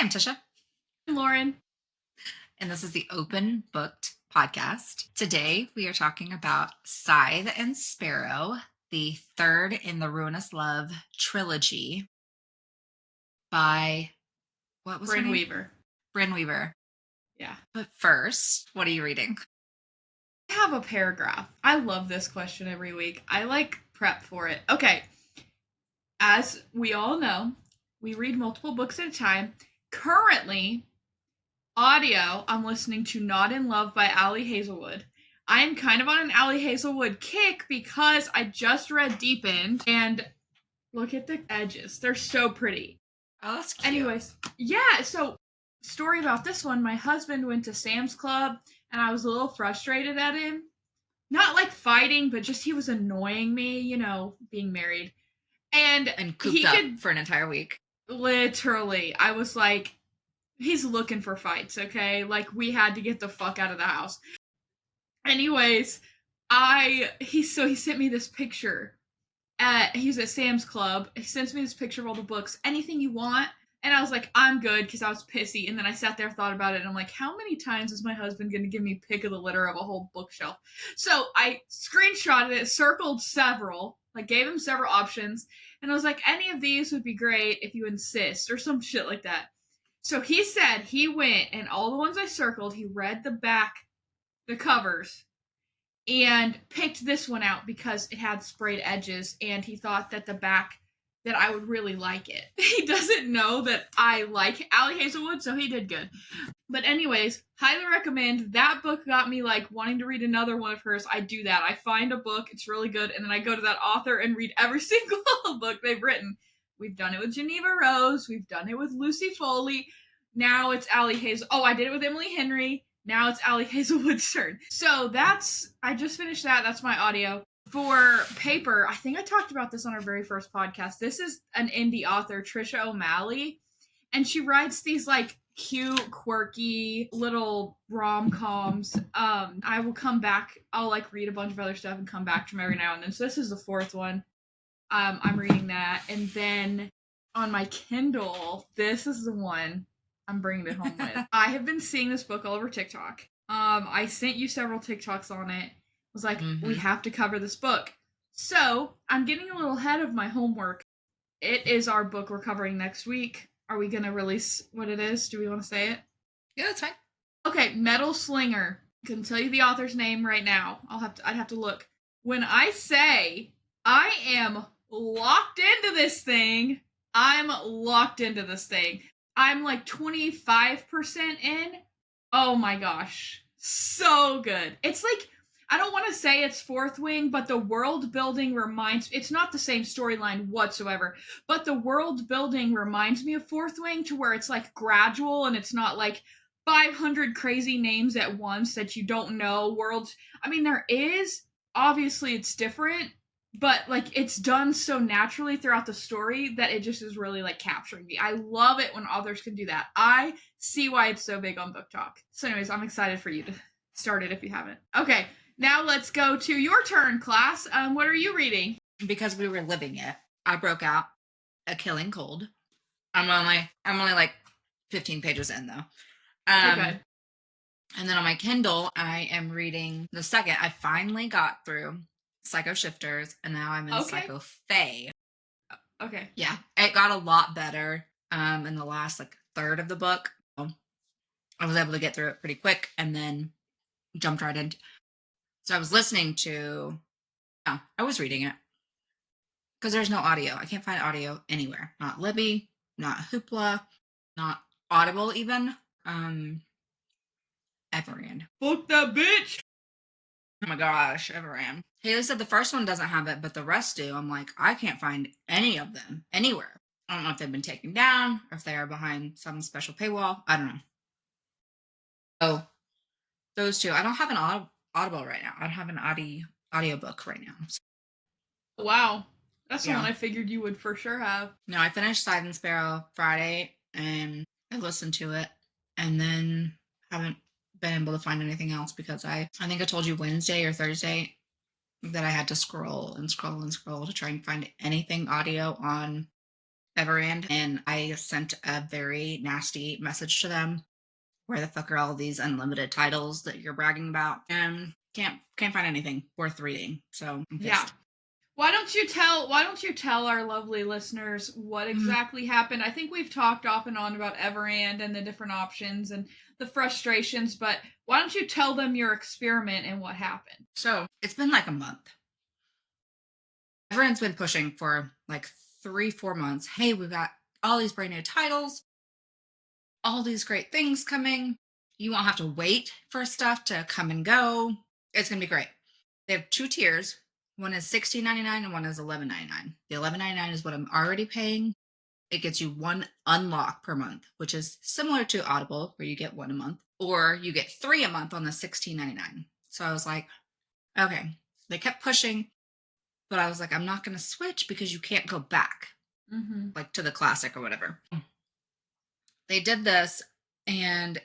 Hi, I'm Tisha. I'm Loren. And this is the Open Booked podcast. Today we are talking about Scythe and Sparrow, the third in the Ruinous Love trilogy by, what was her Brynn name? Weaver. Brynn Weaver. Yeah. But first, what are you reading? I have a paragraph. I love this question every week. I prep for it. Okay. As we all know, we read multiple books at a time. Currently, audio, I'm listening to Not in Love by Ali Hazelwood. I am kind of on an Ali Hazelwood kick because I just read Deepened and look at the edges. They're so pretty. Oh, that's cute. Anyways, yeah, so story about this one, my husband went to Sam's Club and I was a little frustrated at him. Not like fighting, but just he was annoying me, being married. And cooped up for an entire week. Literally, I was like, he's looking for fights, okay? Like, we had to get the fuck out of the house. Anyways, he sent me this picture. He was at Sam's Club. He sends me this picture of all the books. Anything you want? And I was like, I'm good, because I was pissy. And then I sat there, thought about it, and I'm like, how many times is my husband going to give me pick of the litter of a whole bookshelf? So I screenshotted it, circled several, gave him several options, and I was like, any of these would be great if you insist, or some shit like that. So he said he went, and all the ones I circled, he read the covers, and picked this one out because it had sprayed edges, and he thought that the back, that I would really like it. He doesn't know that I like Ali Hazelwood, so he did good. But anyways, highly recommend. That book got me wanting to read another one of hers. I do that. I find a book, it's really good, and then I go to that author and read every single book they've written. We've done it with Geneva Rose. We've done it with Lucy Foley. Now it's Ali Hazel. Oh, I did it with Emily Henry. Now it's Ali Hazelwood's turn. So I just finished that. That's my audio. For paper, I think I talked about this on our very first podcast. This is an indie author, Trisha O'Malley, and she writes these cute, quirky little rom-coms. I will come back. I'll read a bunch of other stuff and come back to them every now and then. So this is the fourth one. I'm reading that, and then on my Kindle, this is the one I'm bringing it home with. I have been seeing this book all over TikTok. I sent you several TikToks on it. Was like, we have to cover this book. So I'm getting a little ahead of my homework. It is our book we're covering next week. Are we going to release what it is? Do we want to say it? Yeah, that's fine. Okay, Metal Slinger. I can tell you the author's name right now. I'd have to look. When I say I am locked into this thing, I'm locked into this thing. I'm 25% in. Oh my gosh. So good. It's I don't want to say it's Fourth Wing, but the world building it's not the same storyline whatsoever, but the world building reminds me of Fourth Wing, to where it's gradual and it's not 500 crazy names at once that you don't know. Worlds, I mean, there is, obviously it's different, but it's done so naturally throughout the story that it just is really capturing me. I love it when authors can do that. I see why it's so big on Book Talk. So anyways, I'm excited for you to start it if you haven't. Okay. Now let's go to your turn, class. What are you reading? Because we were living it, I broke out A Killing Cold. I'm only 15 pages in though. Okay. And then on my Kindle, I am reading the second. I finally got through Psycho Shifters, and now I'm in Psycho Fae. Okay. Yeah, it got a lot better in the last third of the book. I was able to get through it pretty quick, and then jumped right into. So I was listening to. Oh, I was reading it because there's no audio. I can't find audio anywhere. Not Libby, not Hoopla, not Audible even. Everand. Book that bitch! Oh my gosh, Everand. Haley said the first one doesn't have it, but the rest do. I'm like, I can't find any of them anywhere. I don't know if they've been taken down or if they are behind some special paywall. I don't know. Oh, those two. I don't have an Audible right now. I don't have an audiobook right now. So. Wow. That's the one I figured you would for sure have. No, I finished Scythe and Sparrow Friday, and I listened to it, and then haven't been able to find anything else because I think I told you Wednesday or Thursday that I had to scroll and scroll and scroll to try and find anything audio on Everand, and I sent a very nasty message to them. Where the fuck are all these unlimited titles that you're bragging about? And can't find anything worth reading. So I'm Yeah. pissed. Why don't you tell our lovely listeners what exactly happened? I think we've talked off and on about Everand and the different options and the frustrations, but why don't you tell them your experiment and what happened? So it's been like a month. Everyone's been pushing for like 3-4 months. Hey, we've got all these brand new titles, all these great things coming. You won't have to wait for stuff to come and go. It's gonna be great. They have 2 tiers. One is $16.99 and one is $11.99. The $11.99 is what I'm already paying. It gets you 1 unlock per month, which is similar to Audible, where you get 1 a month, or you get 3 a month on the $16.99. So I was like, okay. They kept pushing, but I was like, I'm not going to switch because you can't go back, like to the classic or whatever. They did this, and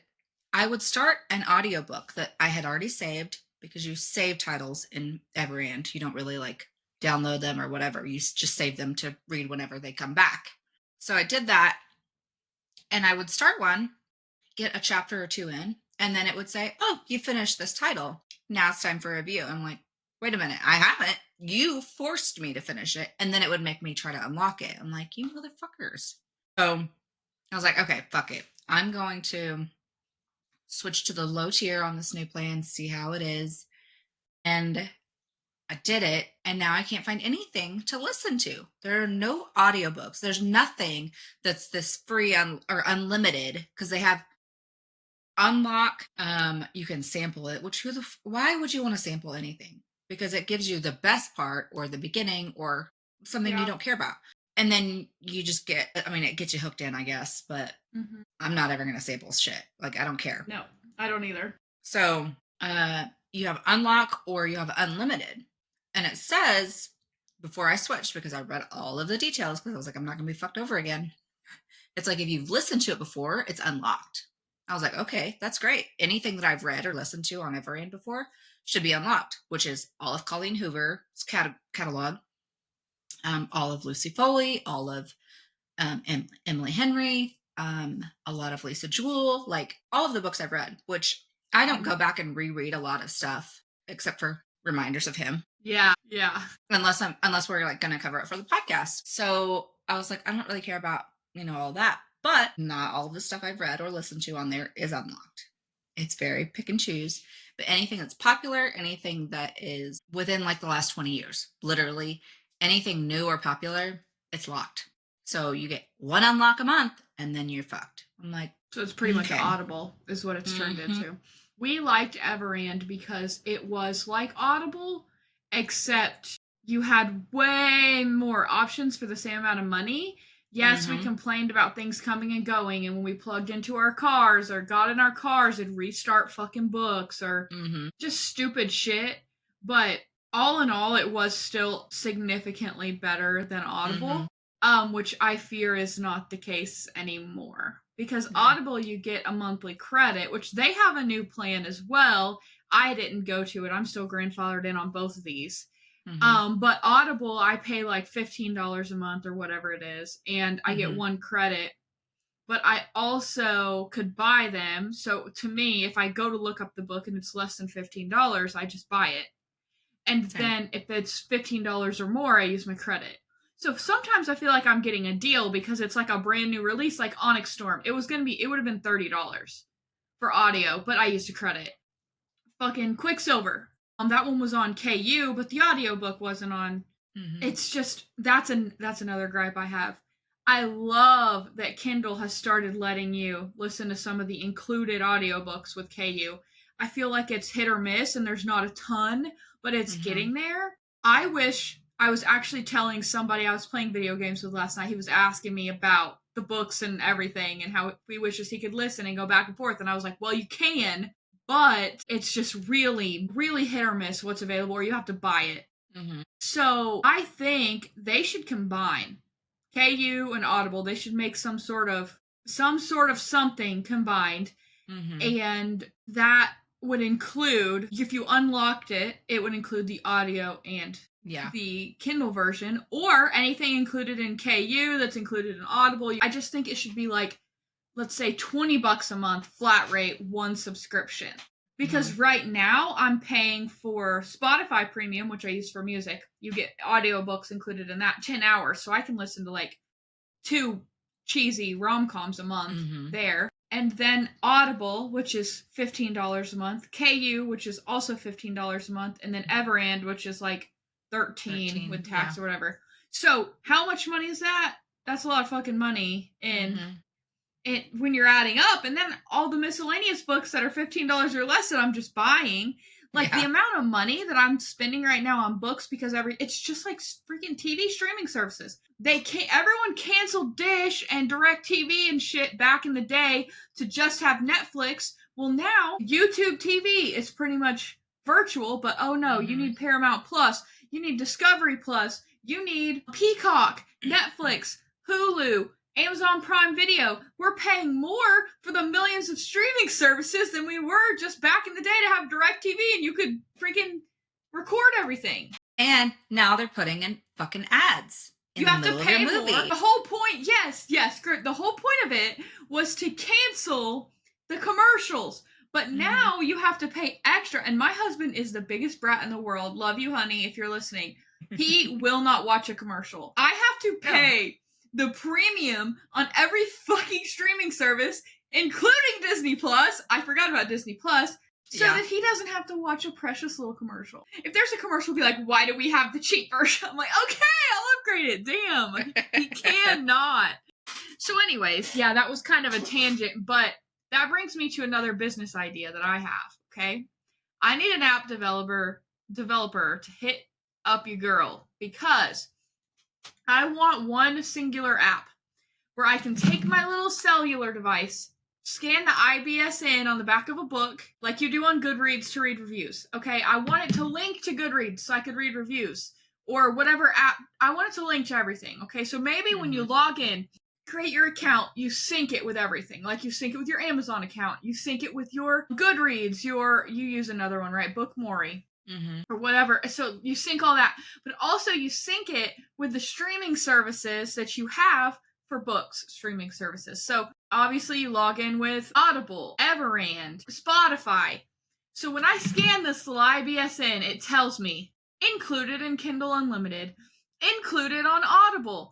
I would start an audiobook that I had already saved, because you save titles in Everand. You don't really like download them or whatever. You just save them to read whenever they come back. So I did that, and I would start one, get a chapter or 2 in, and then it would say, oh, you finished this title. Now it's time for review. I'm like, wait a minute, I haven't. You forced me to finish it. And then it would make me try to unlock it. I'm like, you motherfuckers. So I was like, okay, fuck it. I'm going to switch to the low tier on this new plan, see how it is. And I did it, and now I can't find anything to listen to. There are no audiobooks. There's nothing that's this free or unlimited, because they have unlock. You can sample it, which why would you want to sample anything? Because it gives you the best part or the beginning or something you don't care about. And then you just get, I mean, it gets you hooked in, I guess, but I'm not ever going to sample shit. Like, I don't care. No, I don't either. So, you have unlock or you have unlimited. And it says, before I switched, because I read all of the details, because I was like, I'm not going to be fucked over again. It's like, if you've listened to it before, it's unlocked. I was like, okay, that's great. Anything that I've read or listened to on Everand before should be unlocked, which is all of Colleen Hoover's catalog, all of Lucy Foley, all of Emily Henry, a lot of Lisa Jewell, like all of the books I've read, which I don't go back and reread a lot of stuff except for reminders of him. Yeah. Unless we're like going to cover it for the podcast. So I was like, I don't really care about, all that, but not all of the stuff I've read or listened to on there is unlocked. It's very pick and choose, but anything that's popular, anything that is within like the last 20 years, literally anything new or popular, it's locked. So you get 1 unlock a month and then you're fucked. I'm like, so it's pretty much Audible is what it's turned into. We liked Everand because it was like Audible, except you had way more options for the same amount of money. Yes, we complained about things coming and going, and when we plugged into our cars or got in our cars, it'd restart fucking books or just stupid shit. But all in all, it was still significantly better than Audible, which I fear is not the case anymore. Because Audible, you get a monthly credit, which they have a new plan as well. I didn't go to it. I'm still grandfathered in on both of these. But Audible, I pay like $15 a month or whatever it is, and I get 1 credit. But I also could buy them. So to me, if I go to look up the book and it's less than $15, I just buy it. And then if it's $15 or more, I use my credit. So sometimes I feel like I'm getting a deal because it's like a brand new release, like Onyx Storm. It would have been $30 for audio, but I used a credit. Fucking Quicksilver. That one was on KU, but the audiobook wasn't on. It's just that's another gripe I have. I love that Kindle has started letting you listen to some of the included audiobooks with KU. I feel like it's hit or miss and there's not a ton, but it's getting there. I wish I was actually telling somebody I was playing video games with last night. He was asking me about the books and everything and how he wishes he could listen and go back and forth. And I was like, well, you can, but it's just really, really hit or miss what's available, or you have to buy it. So I think they should combine KU and Audible. They should make some sort of something combined, and that would include, if you unlocked it, it would include the audio and the Kindle version, or anything included in KU that's included in Audible. I just think it should be like, let's say $20 a month, flat rate, one subscription. Because right now I'm paying for Spotify Premium, which I use for music. You get audiobooks included in that, 10 hours. So I can listen to like 2 cheesy rom-coms a month there. And then Audible, which is $15 a month. KU, which is also $15 a month. And then Everand, which is like 13 with tax or whatever. So how much money is that? That's a lot of fucking money. And when you're adding up, and then all the miscellaneous books that are $15 or less that I'm just buying, like the amount of money that I'm spending right now on books, because it's just like freaking TV streaming services. Everyone canceled Dish and DirecTV and shit back in the day to just have Netflix. Well, now YouTube TV is pretty much virtual, but oh no, you need Paramount Plus, you need Discovery Plus, you need Peacock, Netflix, Hulu, Amazon Prime Video. We're paying more for the millions of streaming services than we were just back in the day to have DirecTV and you could freaking record everything. And now they're putting in fucking ads. You have to pay more. The whole point, yes, the whole point of it was to cancel the commercials. But now you have to pay extra. And my husband is the biggest brat in the world. Love you, honey, if you're listening. He will not watch a commercial. I have to pay the premium on every fucking streaming service, including Disney Plus. I forgot about Disney Plus. So that he doesn't have to watch a precious little commercial. If there's a commercial, be like, why do we have the cheap version? I'm like, okay, I'll upgrade it. Damn. He cannot. So anyways, that was kind of a tangent, but that brings me to another business idea that I have, okay? I need an app developer to hit up your girl, because I want one singular app where I can take my little cellular device, scan the IBSN on the back of a book, like you do on Goodreads to read reviews, okay? I want it to link to Goodreads so I could read reviews, or whatever app. I want it to link to everything, okay? So maybe when you log in, create your account, you sync it with everything. Like you sync it with your Amazon account, you sync it with your Goodreads, you use another one, right? Bookmori. Or whatever. So you sync all that, but also you sync it with the streaming services that you have for books, streaming services. So obviously you log in with Audible, Everand, Spotify. So when I scan this little IBSN, it tells me included in Kindle Unlimited, included on Audible,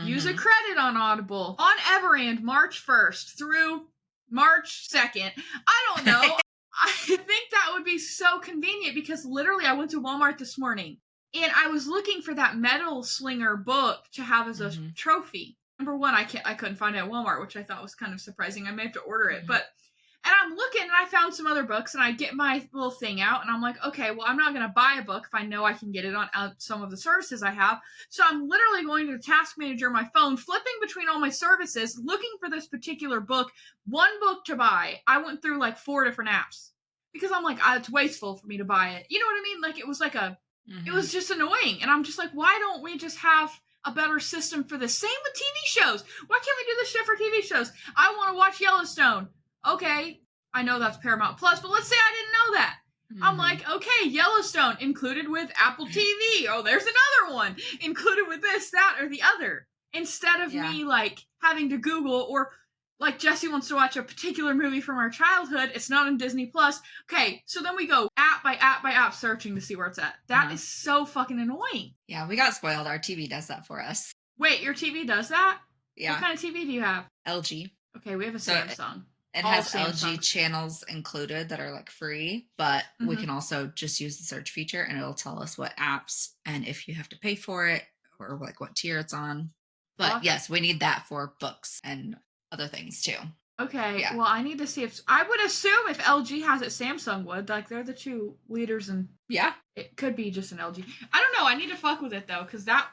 use a credit on Audible, on Everand March 1st through March 2nd. I don't know. I think that would be so convenient, because literally I went to Walmart this morning and I was looking for that Metal Slinger book to have as a trophy. Number one, I couldn't find it at Walmart, which I thought was kind of surprising. I may have to order it, and I'm looking and I found some other books, and I get my little thing out and I'm like, okay, well, I'm not going to buy a book if I know I can get it on some of the services I have. So I'm literally going to the task manager on my phone, flipping between all my services, looking for this particular book, one book to buy. I went through like 4 different apps because I'm like, it's wasteful for me to buy it. You know what I mean? Like it was like it was just annoying. And I'm just like, why don't we just have a better system for this? Same with TV shows. Why can't we do this shit for TV shows? I want to watch Yellowstone. Okay, I know that's Paramount Plus, but let's say I didn't know that. I'm like, okay, Yellowstone included with Apple TV. Oh, there's another one included with this, that, or the other. Instead of me like having to Google, or like Jesse wants to watch a particular movie from our childhood, it's not on Disney Plus. Okay, so then we go app by app by app searching to see where it's at. That is so fucking annoying. Yeah, we got spoiled. Our TV does that for us. Wait, your TV does that? Yeah. What kind of TV do you have? LG. Okay, we have a Samsung. It has LG channels included that are like free, but we can also just use the search feature and it'll tell us what apps and if you have to pay for it or like what tier it's on. But yes, we need that for books and other things too. Okay, well, I need to see if... I would assume if LG has it, Samsung would. Like, they're the two leaders in... Yeah. It could be just an LG. I don't know. I need to fuck with it, though, because that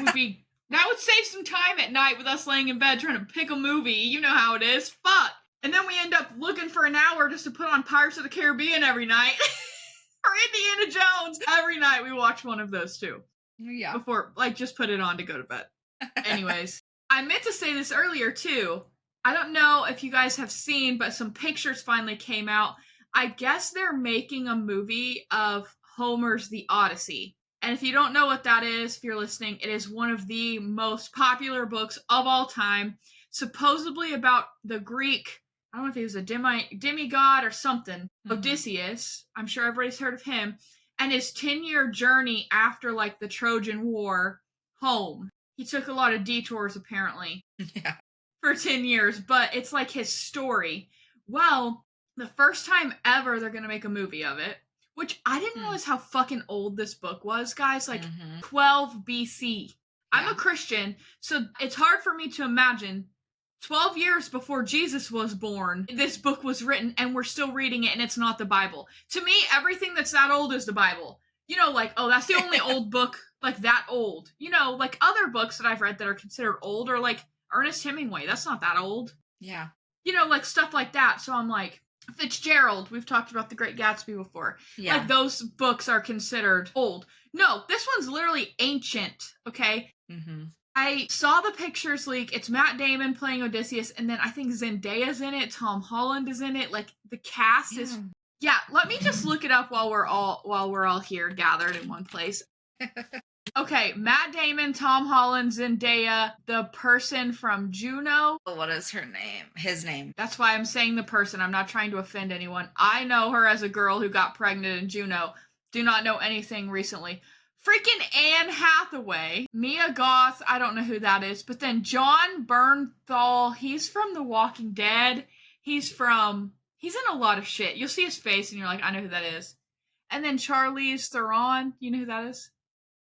would be... That would save some time at night with us laying in bed trying to pick a movie. You know how it is. Fuck. And then we end up looking for an hour just to put on Pirates of the Caribbean every night. Or Indiana Jones. Every night we watch one of those two. Yeah. Before, like, just put it on to go to bed. Anyways. I meant to say this earlier, too. I don't know if you guys have seen, but some pictures finally came out. I guess they're making a movie of Homer's The Odyssey. And if you don't know what that is, if you're listening, it is one of the most popular books of all time. Supposedly about the Greek, I don't know if he was a demigod or something, Odysseus. I'm sure everybody's heard of him. And his 10-year journey after, like, the Trojan War home. He took a lot of detours, apparently, for 10 years. But it's like his story. Well, the first time ever they're going to make a movie of it. Which I didn't realize how fucking old this book was, guys. Like, 12 BC. I'm a Christian, so it's hard for me to imagine 12 years before Jesus was born, this book was written, and we're still reading it, and it's not the Bible. To me, everything that's that old is the Bible. You know, like, oh, that's the only old book, like, that old. You know, like, other books that I've read that are considered old are, like, Ernest Hemingway. That's not that old. Yeah. You know, like, stuff like that. So I'm like, Fitzgerald, we've talked about The Great Gatsby before. Yeah. Like, those books are considered old. No, this one's literally ancient, okay? I saw the pictures leak. It's Matt Damon playing Odysseus, and then I think Zendaya's in it, Tom Holland is in it. Like, the cast is... Yeah, let me just look it up while we're all here gathered in one place. Okay, Matt Damon, Tom Holland, Zendaya, the person from Juno. What is her name? His name. That's why I'm saying the person. I'm not trying to offend anyone. I know her as a girl who got pregnant in Juno. Do not know anything recently. Freaking Anne Hathaway. Mia Goth, I don't know who that is. But then John Bernthal, he's from The Walking Dead. He's in a lot of shit. You'll see his face and you're like, I know who that is. And then Charlize Theron, you know who that is?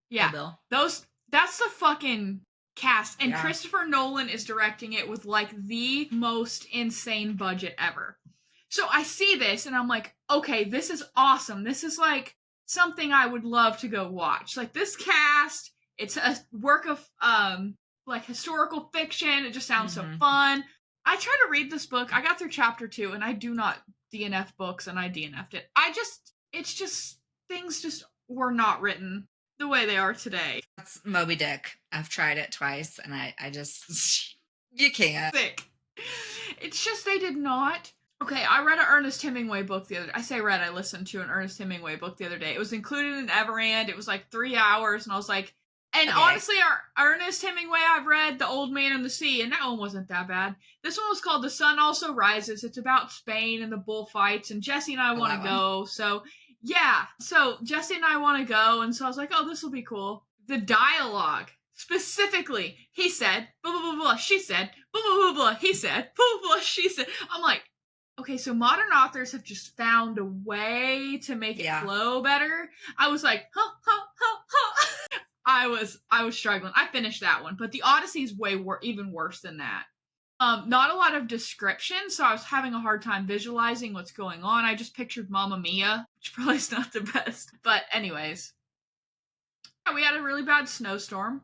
Yeah, Bill. That's the fucking cast. And Christopher Nolan is directing it with, like, the most insane budget ever. So I see this and I'm like, okay, this is awesome. This is, like, something I would love to go watch. Like, this cast, it's a work of, like, historical fiction. It just sounds so fun. I tried to read this book. I got through chapter 2 and I do not DNF books and I DNF'd it. Things just were not written the way they are today. That's Moby Dick. I've tried it twice, and I just... You can't. Sick. It's just they did not... Okay, I read an Ernest Hemingway book the other day. I say read, I listened to an Ernest Hemingway book the other day. It was included in Everand. It was like 3 hours, and I was like... And honestly, our Ernest Hemingway I've read, The Old Man and the Sea, and that one wasn't that bad. This one was called The Sun Also Rises. It's about Spain and the bullfights, and Jesse and I want to go, so... Yeah, so Jesse and I want to go, and so I was like, oh, this will be cool. The dialogue, specifically, he said, blah, blah, blah, blah, she said, blah, blah, blah, blah, he said, blah, blah, blah, she said. I'm like, okay, so modern authors have just found a way to make it flow better. I was like, I was struggling. I finished that one, but the Odyssey is even worse than that. Not a lot of description, so I was having a hard time visualizing what's going on. I just pictured Mamma Mia, which probably is not the best. But anyways, we had a really bad snowstorm.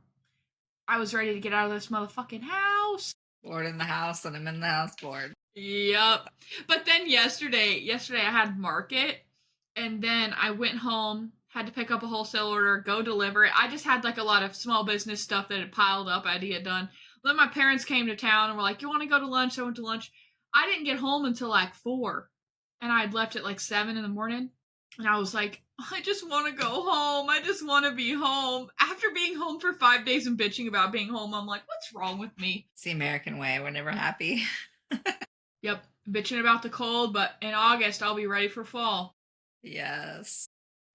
I was ready to get out of this motherfucking house. Bored in the house, and I'm in the house bored. Yep. But then yesterday I had market, and then I went home, had to pick up a wholesale order, go deliver it. I just had, like, a lot of small business stuff that had piled up I had to get done. Then my parents came to town and were like, you want to go to lunch? I went to lunch. I didn't get home until like 4. And I had left at like 7 in the morning. And I was like, I just want to go home. I just want to be home. After being home for 5 days and bitching about being home, I'm like, what's wrong with me? It's the American way. We're never happy. Yep. Bitching about the cold, but in August, I'll be ready for fall. Yes.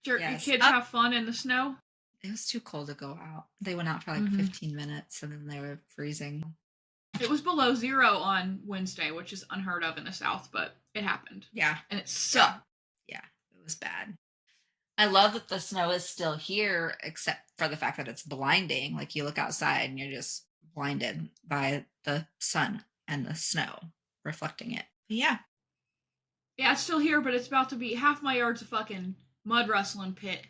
Your kids have fun in the snow? It was too cold to go out. They went out for like 15 minutes and then they were freezing. It was below 0 on Wednesday, which is unheard of in the South, but it happened. Yeah. And it sucked. Yeah, it was bad. I love that the snow is still here, except for the fact that it's blinding. Like, you look outside and you're just blinded by the sun and the snow reflecting it. But yeah. Yeah, it's still here, but it's about to be half my yard's a fucking mud rustling pit.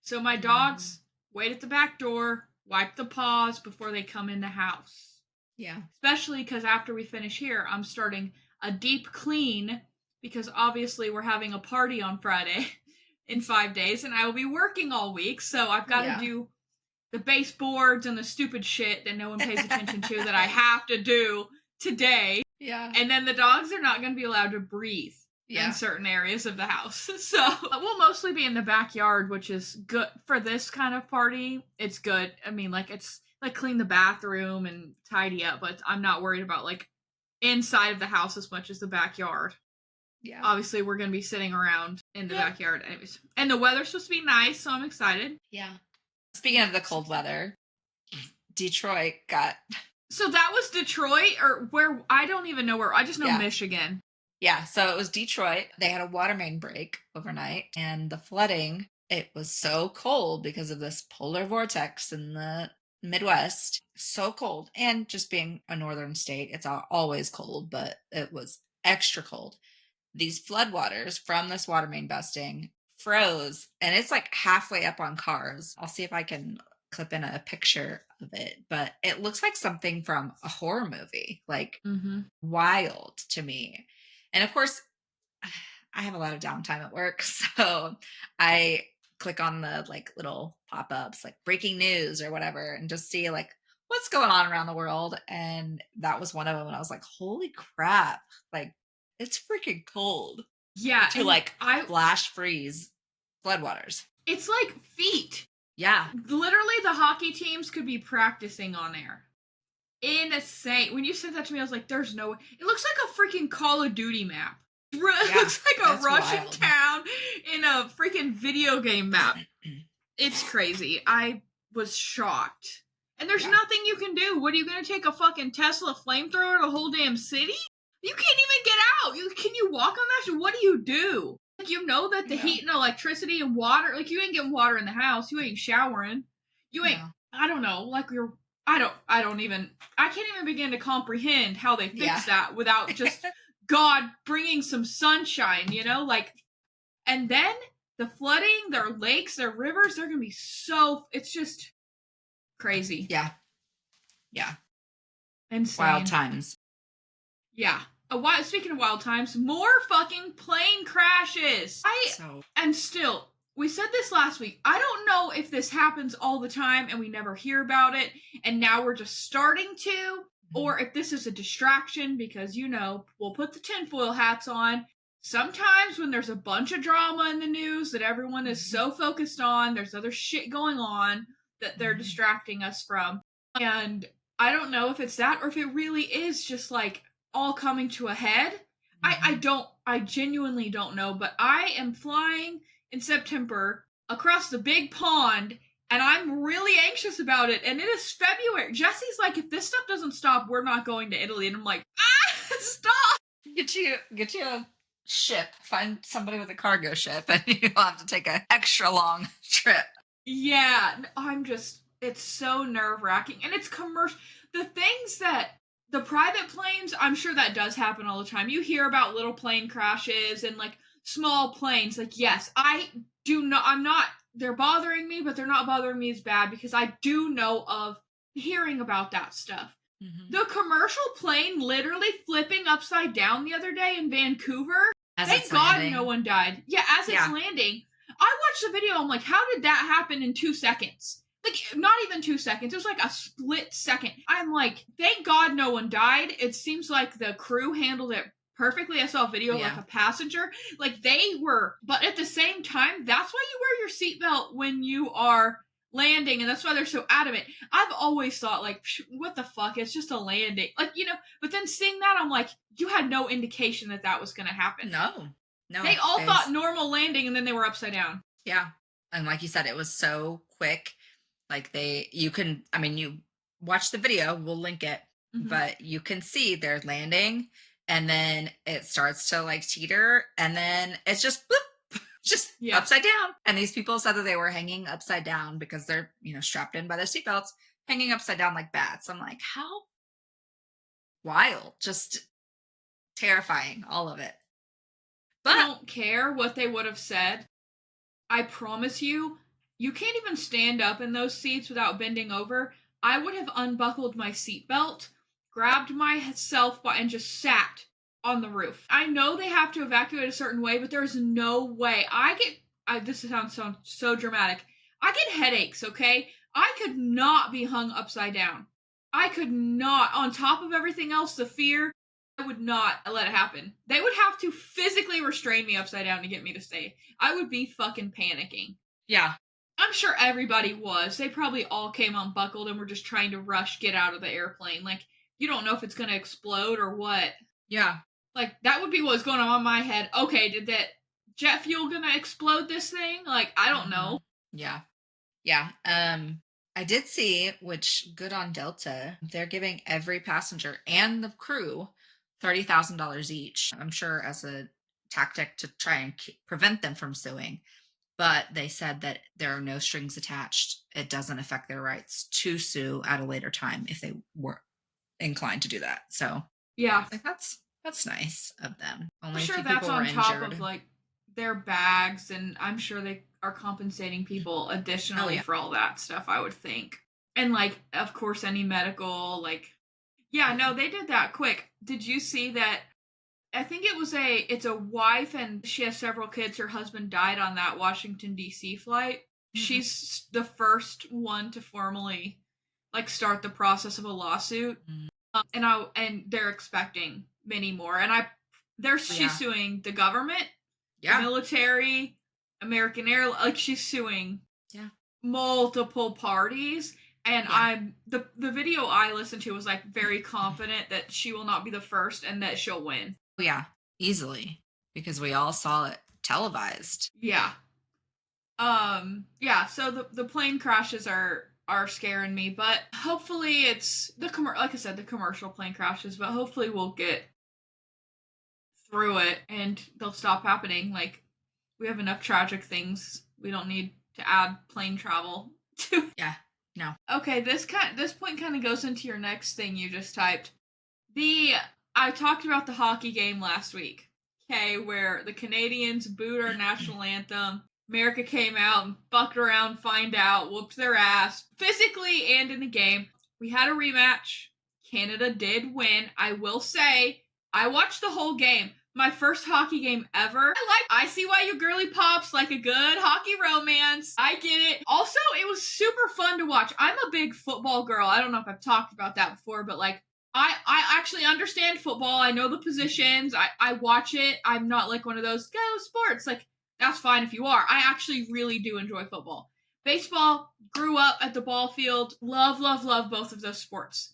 So my dogs wait at the back door, wipe the paws before they come in the house. Yeah. Especially because after we finish here, I'm starting a deep clean because obviously we're having a party on Friday in 5 days and I will be working all week. So I've got to do the baseboards and the stupid shit that no one pays attention to that I have to do today. Yeah. And then the dogs are not going to be allowed to breathe in certain areas of the house. So we'll mostly be in the backyard, which is good for this kind of party. It's good. I mean, like, it's like clean the bathroom and tidy up, but I'm not worried about like inside of the house as much as the backyard. Yeah. Obviously, we're going to be sitting around in the backyard anyways. And the weather's supposed to be nice, so I'm excited. Yeah. Speaking of the cold weather, Detroit got... So that was Detroit, or where? I don't even know where. I just know Michigan. Yeah, so it was Detroit. They had a water main break overnight, and the flooding, it was so cold because of this polar vortex in the Midwest. So cold. And just being a northern state, it's always cold, but it was extra cold. These floodwaters from this water main busting froze, and it's like halfway up on cars. I'll see if I can clip in a picture of it, but it looks like something from a horror movie, like wild to me. And of course, I have a lot of downtime at work, so I click on the like little pop-ups like breaking news or whatever and just see like what's going on around the world. And that was one of them. And I was like, holy crap, like it's freaking cold. Yeah. To like flash freeze floodwaters. It's like feet. Yeah. Literally the hockey teams could be practicing on air. Insane. When you said that to me, I was like, there's no way. It looks like a freaking Call of Duty map. It looks like a Russian town in a freaking video game map. It's crazy. I was shocked. And there's nothing you can do. What are you going to take a fucking Tesla flamethrower to the whole damn city? You can't even get out. Can you walk on that shit? What do you do? Like, you know that the heat and electricity and water, like, you ain't getting water in the house. You ain't showering. You ain't, I don't know, like, I can't even begin to comprehend how they fix that without just God bringing some sunshine, you know? Like, and then the flooding, their lakes, their rivers, they're going to be it's just crazy. Yeah. Yeah. Insane. Wild times. Yeah. Speaking of wild times, more fucking plane crashes. And still, we said this last week. I don't know if this happens all the time and we never hear about it, and now we're just starting to, or if this is a distraction because, you know, we'll put the tinfoil hats on. Sometimes when there's a bunch of drama in the news that everyone is so focused on, there's other shit going on that they're distracting us from. And I don't know if it's that or if it really is just like all coming to a head. I genuinely don't know, but I am flying in September across the big pond and I'm really anxious about it, and it is February. Jesse's like, if this stuff doesn't stop, we're not going to Italy. And I'm like, stop! Get you a ship. Find somebody with a cargo ship and you'll have to take an extra long trip. Yeah, it's so nerve-wracking. And it's commercial. The private planes, I'm sure that does happen all the time. You hear about little plane crashes and like small planes. Like, yes, they're bothering me, but they're not bothering me as bad because I do know of hearing about that stuff. Mm-hmm. The commercial plane literally flipping upside down the other day in Vancouver. Thank God no one died. Yeah, as it's landing. I watched the video, I'm like, how did that happen in 2 seconds? Like, not even 2 seconds. It was like a split second. I'm like, thank God no one died. It seems like the crew handled it perfectly. I saw a video of like a passenger. Like, they were, but at the same time, that's why you wear your seatbelt when you are landing, and that's why they're so adamant. I've always thought, like, what the fuck? It's just a landing. Like, you know, but then seeing that, I'm like, you had no indication that was going to happen. No. They all thought normal landing, and then they were upside down. Yeah. And like you said, it was so quick. Like you watch the video, we'll link it, but you can see they're landing and then it starts to like teeter and then it's just boop, upside down. And these people said that they were hanging upside down because they're, you know, strapped in by their seatbelts, hanging upside down like bats. I'm like, how wild, just terrifying, all of it. But I don't care what they would have said. I promise you, you can't even stand up in those seats without bending over. I would have unbuckled my seatbelt, grabbed myself and just sat on the roof. I know they have to evacuate a certain way, but there's no way. This sounds so dramatic. I get headaches, okay? I could not be hung upside down. I could not. On top of everything else, the fear. I would not let it happen. They would have to physically restrain me upside down to get me to stay. I would be fucking panicking. Yeah. I'm sure everybody was. They probably all came unbuckled and were just trying to rush get out of the airplane. Like, you don't know if it's going to explode or what. Yeah. Like, that would be what's going on in my head. Okay, did that jet fuel going to explode this thing? Like, I don't know. Yeah. Yeah. I did see, which good on Delta, they're giving every passenger and the crew $30,000 each. I'm sure as a tactic to try and prevent them from suing. But they said that there are no strings attached. It doesn't affect their rights to sue at a later time if they were inclined to do that. So Yeah. like that's nice of them. Only I'm a sure few that's people were on top injured. of like their bags, and I'm sure they are compensating people additionally yeah. for all that stuff, I would think. And like, of course, any medical, like, yeah, no, they did that quick. Did you see that? I think it's a wife and she has several kids. Her husband died on that Washington DC flight. She's the first one to formally like start the process of a lawsuit. And they're expecting many more. And she's suing the government, the military, American Air, like she's suing multiple parties. And the video I listened to was like very confident that she will not be the first and that she'll win. Yeah, easily, because we all saw it televised. Yeah. Yeah, so the plane crashes are scaring me, but hopefully it's like I said, the commercial plane crashes, but hopefully we'll get through it and they'll stop happening. Like, we have enough tragic things. We don't need to add plane travel to. Yeah. No. Okay, this point kind of goes into your next thing you just typed. I talked about the hockey game last week. Okay, where the Canadians booed our national anthem. America came out and fucked around, find out, whooped their ass, physically and in the game. We had a rematch. Canada did win. I will say, I watched the whole game. My first hockey game ever. I see why you girly pops like a good hockey romance. I get it. Also, it was super fun to watch. I'm a big football girl. I don't know if I've talked about that before, but like, I actually understand football. I know the positions. I watch it. I'm not like one of those, go sports. Like, that's fine if you are. I actually really do enjoy football. Baseball, grew up at the ball field. Love, love, love both of those sports.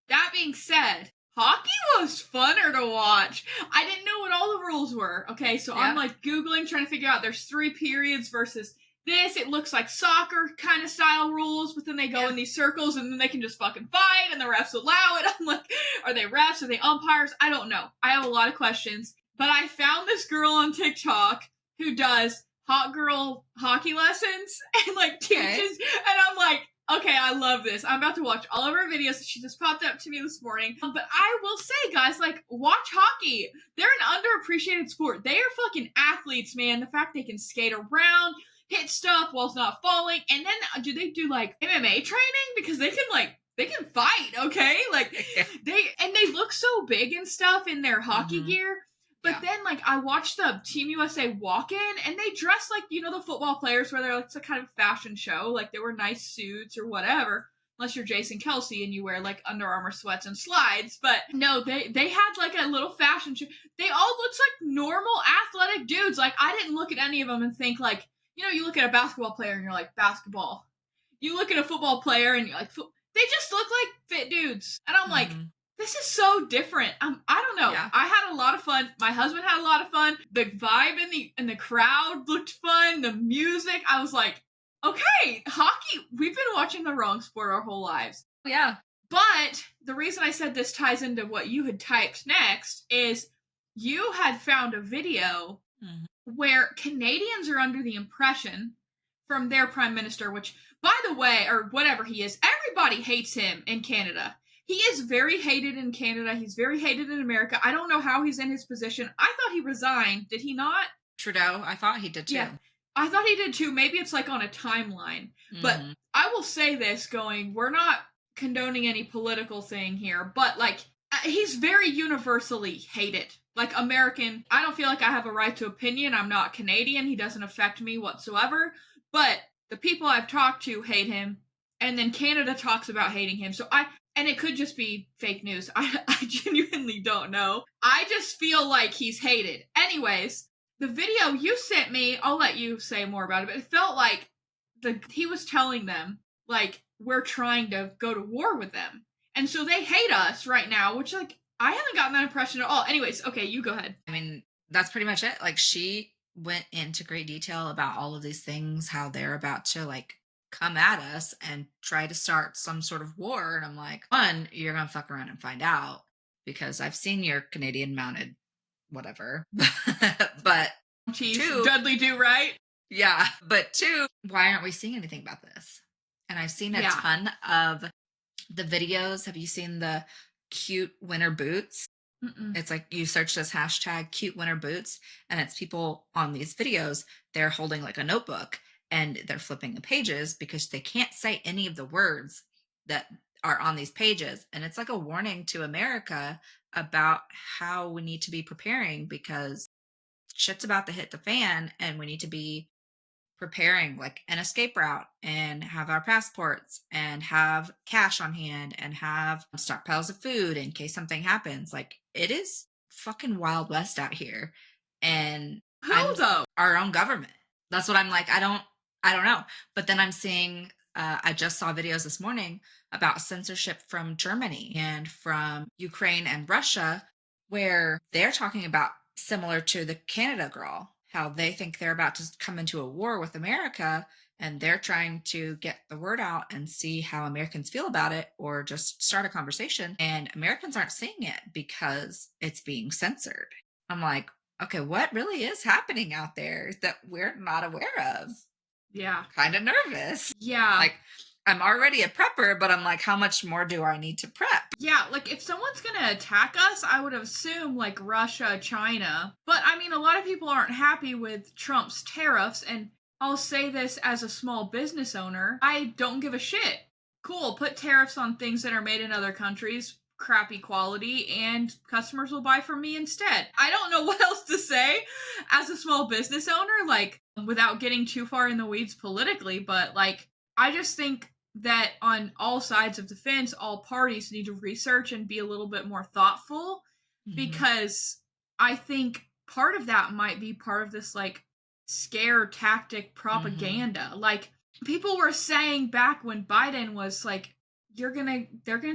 That being said, hockey was funner to watch. I didn't know what all the rules were. Okay, so I'm like Googling, trying to figure out there's 3 periods versus this. It looks like soccer kind of style rules, but then they go in these circles and then they can just fucking fight and the refs allow it. I'm like, are they refs? Are they umpires? I don't know. I have a lot of questions. But I found this girl on TikTok who does hot girl hockey lessons and like teaches. And I'm like, okay, I love this. I'm about to watch all of her videos. She just popped up to me this morning. But I will say, guys, like, watch hockey. They're an underappreciated sport. They are fucking athletes, man. The fact they can skate around, hit stuff while it's not falling. And then do they do like MMA training? Because they can fight, okay? Like they look so big and stuff in their hockey gear. But then, like, I watched the Team USA walk in, and they dress like, you know, the football players where they're like, it's a kind of fashion show. Like, they wear nice suits or whatever. Unless you're Jason Kelsey and you wear, like, Under Armour sweats and slides. But, no, they had, like, a little fashion show. They all looked like normal athletic dudes. Like, I didn't look at any of them and think, like, you know, you look at a basketball player and you're like, basketball. You look at a football player and you're like, they just look like fit dudes. And I'm like, this is so different. I don't know. Yeah. I had a lot of fun. My husband had a lot of fun. The vibe in the crowd looked fun. The music, I was like, okay, hockey. We've been watching the wrong sport our whole lives. Yeah. But the reason I said this ties into what you had typed next is you had found a video where Canadians are under the impression from their prime minister, which, by the way, or whatever he is, everybody hates him in Canada. He is very hated in Canada. He's very hated in America. I don't know how he's in his position. I thought he resigned. Did he not? Trudeau. I thought he did too. Yeah, I thought he did too. Maybe it's like on a timeline. But I will say this going, we're not condoning any political thing here, but like, he's very universally hated. Like, American, I don't feel like I have a right to opinion. I'm not Canadian. He doesn't affect me whatsoever. But the people I've talked to hate him. And then Canada talks about hating him. So and it could just be fake news. I genuinely don't know. I just feel like he's hated. Anyways, the video you sent me, I'll let you say more about it, but it felt like he was telling them, like, we're trying to go to war with them. And so they hate us right now, which, like, I haven't gotten that impression at all. Anyways, okay, you go ahead. I mean, that's pretty much it. Like, she went into great detail about all of these things, how they're about to, like, come at us and try to start some sort of war. And I'm like, one, you're going to fuck around and find out because I've seen your Canadian mounted whatever. But Cheese, two, Dudley do right. yeah. But two, why aren't we seeing anything about this? And I've seen a ton of the videos. Have you seen the cute winter boots? Mm-mm. It's like you search this hashtag cute winter boots, and it's people on these videos. They're holding like a notebook and they're flipping the pages because they can't say any of the words that are on these pages. And it's like a warning to America about how we need to be preparing because shit's about to hit the fan and we need to be preparing like an escape route and have our passports and have cash on hand and have stockpiles of food in case something happens. Like it is fucking Wild West out here. And Who though? Our own government. That's what I'm like. I don't know. But then I'm seeing I just saw videos this morning about censorship from Germany and from Ukraine and Russia, where they're talking about similar to the Canada girl, how they think they're about to come into a war with America and they're trying to get the word out and see how Americans feel about it or just start a conversation. And Americans aren't seeing it because it's being censored. I'm like, okay, what really is happening out there that we're not aware of? Yeah. Kind of nervous. Yeah. Like, I'm already a prepper, but I'm like, how much more do I need to prep? Yeah, like if someone's gonna attack us, I would assume like Russia, China. But I mean, a lot of people aren't happy with Trump's tariffs, and I'll say this as a small business owner, I don't give a shit. Cool, put tariffs on things that are made in other countries, crappy quality, and customers will buy from me instead. I don't know what else to say as a small business owner, like without getting too far in the weeds politically, but like I just think that on all sides of the fence, all parties need to research and be a little bit more thoughtful because I think part of that might be part of this like scare tactic propaganda. Like people were saying back when Biden was like, they're gonna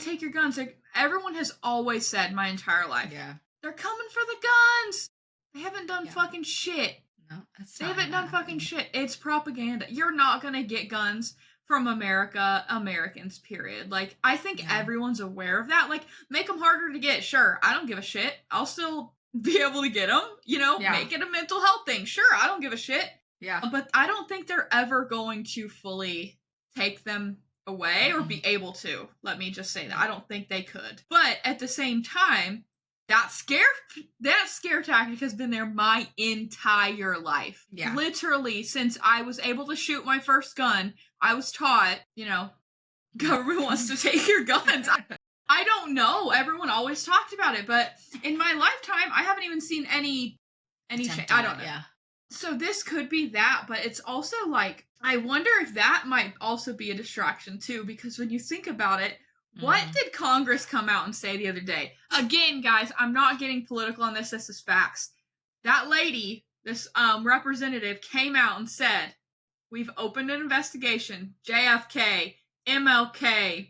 take your guns. Like, everyone has always said my entire life. Yeah. They're coming for the guns. They haven't done fucking shit. No, that's they haven't done fucking shit. It's propaganda. You're not gonna get guns from Americans, period. Like, I think everyone's aware of that. Like, make them harder to get, sure. I don't give a shit. I'll still be able to get them, you know, make it a mental health thing. Sure, I don't give a shit. Yeah. But I don't think they're ever going to fully take them away or be able to. Let me just say that. I don't think they could. But at the same time, that scare tactic has been there my entire life. Yeah. Literally, since I was able to shoot my first gun, I was taught, you know, government wants to take your guns. I don't know. Everyone always talked about it, but in my lifetime, I haven't even seen any change. I don't know. Yeah. So this could be that, but it's also like, I wonder if that might also be a distraction too, because when you think about it, what did Congress come out and say the other day? Again, guys, I'm not getting political on this. This is facts. That lady, this representative, came out and said, we've opened an investigation. JFK, MLK,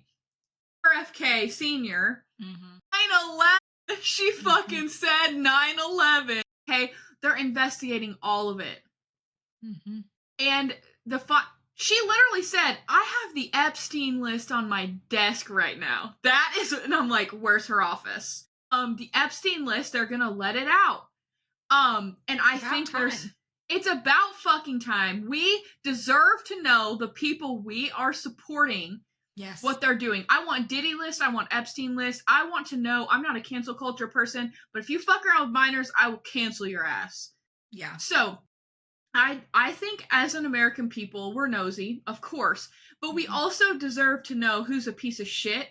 RFK Sr. 9/11. She fucking said 9/11. Okay, they're investigating all of it. And she literally said, I have the Epstein list on my desk right now. That is, and I'm like, where's her office? The Epstein list, they're gonna let it out. And I think it's about fucking time. We deserve to know the people we are supporting. Yes. What they're doing. I want Diddy list. I want Epstein list. I want to know. I'm not a cancel culture person, but if you fuck around with minors, I will cancel your ass. Yeah. So, I think as an American people, we're nosy, of course, but we also deserve to know who's a piece of shit,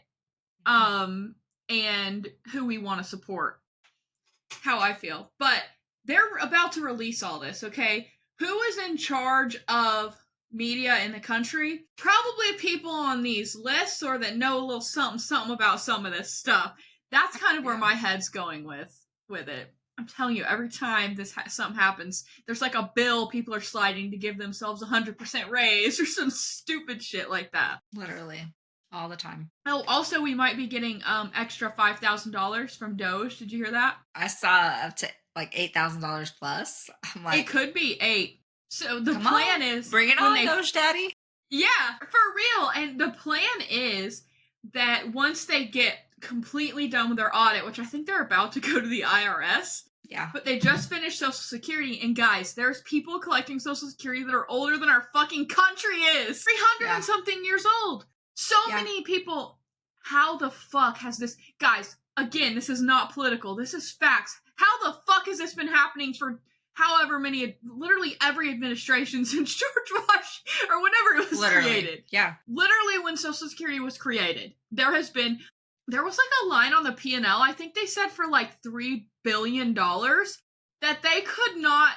and who we want to support. How I feel. But they're about to release all this, okay? Who is in charge of media in the country, probably people on these lists or that know a little something about some of this stuff. That's kind of where my head's going with it. I'm telling you, every time something happens, there's like a bill people are sliding to give themselves 100% raise or some stupid shit like that. Literally. All the time. Oh, also, we might be getting extra $5,000 from Doge. Did you hear that? I saw up to like $8,000 plus. I'm like, it could be 8. So the plan is bring it on, Doge Daddy. Yeah, for real. And the plan is that once they get completely done with their audit, which I think they're about to go to the IRS. Yeah. But they just finished Social Security, and guys, there's people collecting Social Security that are older than our fucking country is. 300 and something years old. So many people. How the fuck has this... Guys, again, this is not political. This is facts. How the fuck has this been happening for however many... Literally every administration since George Bush or whenever it was created. Yeah. Literally when Social Security was created, there was like a line on the P&L, I think they said for like $3 billion that they could not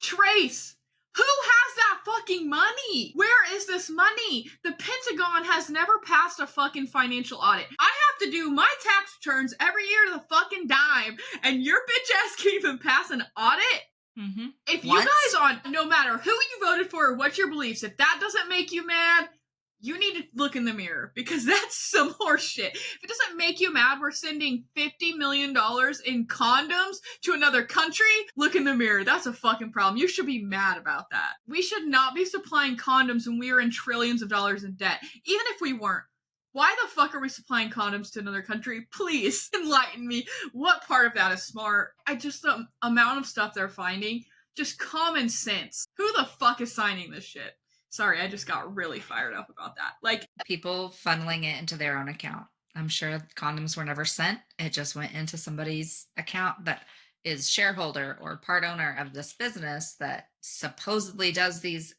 trace. Who has that fucking money? Where is this money? The Pentagon has never passed a fucking financial audit. I have to do my tax returns every year to the fucking dime, and your bitch ass can even pass an audit? Mm-hmm. If you guys no matter who you voted for or what your beliefs, if that doesn't make you mad, you need to look in the mirror, because that's some horse shit. If it doesn't make you mad, we're sending $50 million in condoms to another country. Look in the mirror. That's a fucking problem. You should be mad about that. We should not be supplying condoms when we are in trillions of dollars in debt. Even if we weren't. Why the fuck are we supplying condoms to another country? Please enlighten me. What part of that is smart? The amount of stuff they're finding, just common sense. Who the fuck is signing this shit? Sorry, I just got really fired up about that. Like, people funneling it into their own account. I'm sure condoms were never sent. It just went into somebody's account that is shareholder or part owner of this business that supposedly does these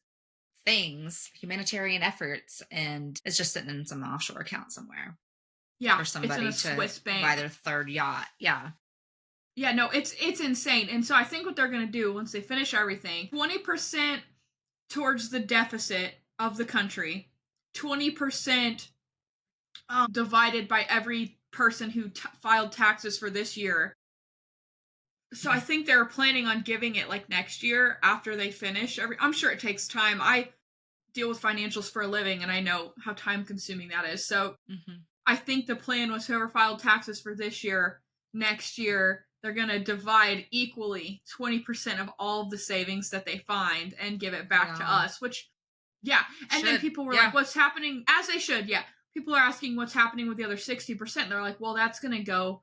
things, humanitarian efforts, and it's just sitting in some offshore account somewhere. Yeah, for somebody it's in a Swiss bank. Buy their third yacht. Yeah. Yeah, no, it's insane. And so I think what they're going to do once they finish everything, 20% towards the deficit of the country, 20% divided by every person who filed taxes for this year. So I think they're planning on giving it like next year after they finish. I'm sure it takes time. I deal with financials for a living, and I know how time consuming that is. So I think the plan was whoever filed taxes for this year, next year, they're going to divide equally 20% of all of the savings that they find and give it back to us, which, And then people were like, what's happening? As they should, People are asking what's happening with the other 60%. They're like, well, that's going to go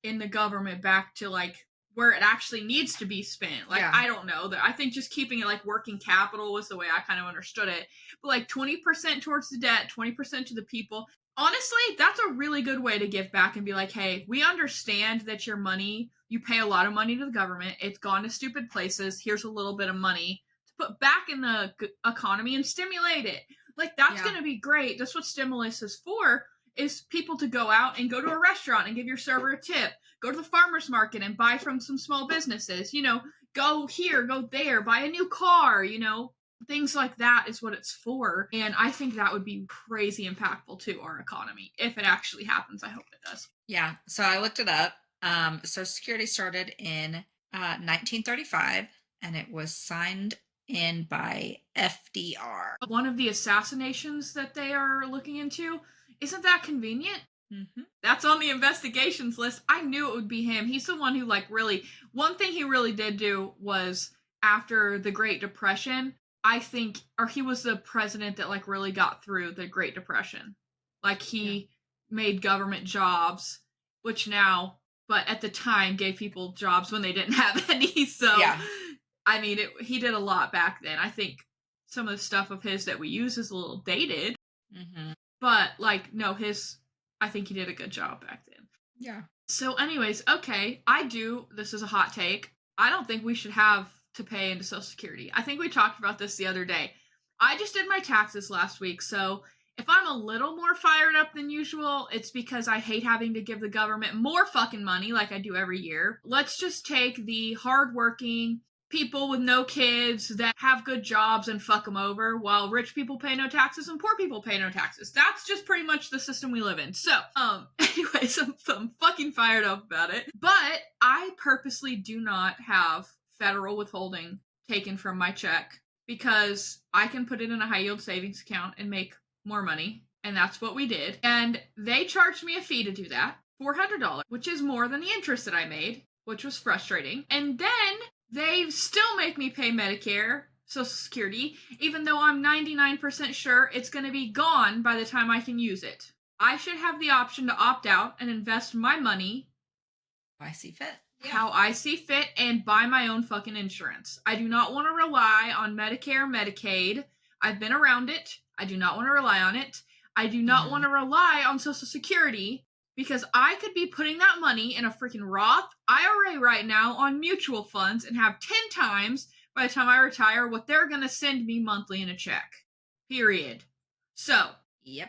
in the government back to, like, where it actually needs to be spent. Like, I don't know. I think just keeping it, like, working capital was the way I kind of understood it. But, like, 20% towards the debt, 20% to the people. Honestly, that's a really good way to give back and be like, hey, we understand that your money, you pay a lot of money to the government. It's gone to stupid places. Here's a little bit of money to put back in the economy and stimulate it. Like, that's going to be great. That's what stimulus is for, is people to go out and go to a restaurant and give your server a tip. Go to the farmer's market and buy from some small businesses. You know, go here, go there, buy a new car, you know. Things like that is what it's for. And I think that would be crazy impactful to our economy. If it actually happens, I hope it does. Yeah. So I looked it up. Social Security started in 1935, and it was signed in by FDR. One of the assassinations that they are looking into. Isn't that convenient? Mm-hmm. That's on the investigations list. I knew it would be him. He's the one who, like, really... One thing he really did do was, after the Great Depression, I think... Or he was the president that, like, really got through the Great Depression. Like, he made government jobs, which now... But at the time, gave people jobs when they didn't have any, so... Yeah. I mean, he did a lot back then. I think some of the stuff of his that we use is a little dated. Mm-hmm. But, like, no, I think he did a good job back then. Yeah. So anyways, okay, this is a hot take. I don't think we should have to pay into Social Security. I think we talked about this the other day. I just did my taxes last week, so if I'm a little more fired up than usual, it's because I hate having to give the government more fucking money like I do every year. Let's just take the hardworking people with no kids that have good jobs and fuck them over, while rich people pay no taxes and poor people pay no taxes. That's just pretty much the system we live in. So, anyways, I'm fucking fired up about it. But I purposely do not have federal withholding taken from my check because I can put it in a high yield savings account and make more money. And that's what we did. And they charged me a fee to do that, $400, which is more than the interest that I made, which was frustrating. And then they still make me pay Medicare, Social Security, even though I'm 99% sure it's going to be gone by the time I can use it. I should have the option to opt out and invest my money I see fit. how I see fit and buy my own fucking insurance. I do not want to rely on Medicare, Medicaid. I've been around it. I do not want to rely on it. I do not want to rely on Social Security because I could be putting that money in a freaking Roth IRA right now on mutual funds and have 10 times by the time I retire what they're going to send me monthly in a check. Period. So,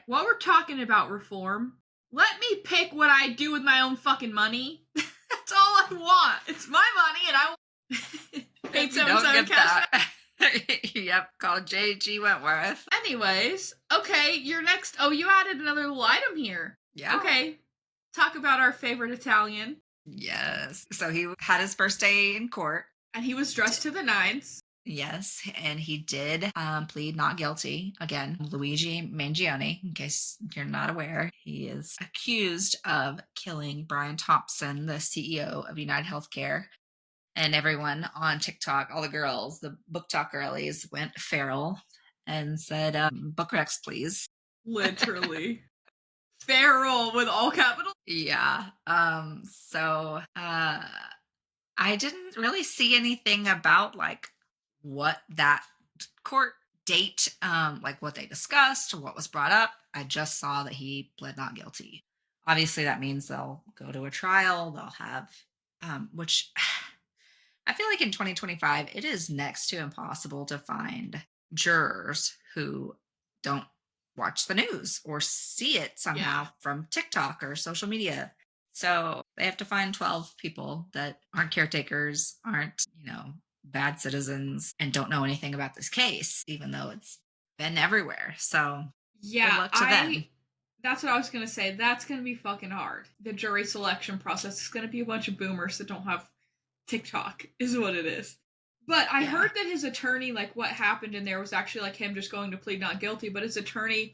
while we're talking about reform, let me pick what I do with my own fucking money. That's all I want. It's my money and I want 877 cash. Yep, call J.G. Wentworth. Anyways, okay, you're next. Oh, you added another little item here. Yeah. Okay. Talk about our favorite Italian. Yes. So he had his first day in court. And he was dressed to the nines. Yes, and he did plead not guilty. Again, Luigi Mangione, in case you're not aware, he is accused of killing Brian Thompson, the CEO of United Healthcare. And everyone on TikTok, all the girls, the book talk girlies, went feral and said, book Rex, please. Literally. Feral with all capitals? Yeah. So I didn't really see anything about like what that court date, like what they discussed or what was brought up. I just saw that he pled not guilty. Obviously, that means they'll go to a trial. They'll have, which I feel like in 2025, it is next to impossible to find jurors who don't watch the news or see it somehow from TikTok or social media. So they have to find 12 people that aren't caretakers, aren't, bad citizens, and don't know anything about this case, even though it's been everywhere. So good luck to them. That's what I was going to say. That's going to be fucking hard. The jury selection process is going to be a bunch of boomers that don't have TikTok, is what it is. But I heard that his attorney, like, what happened in there was actually, like, him just going to plead not guilty, but his attorney,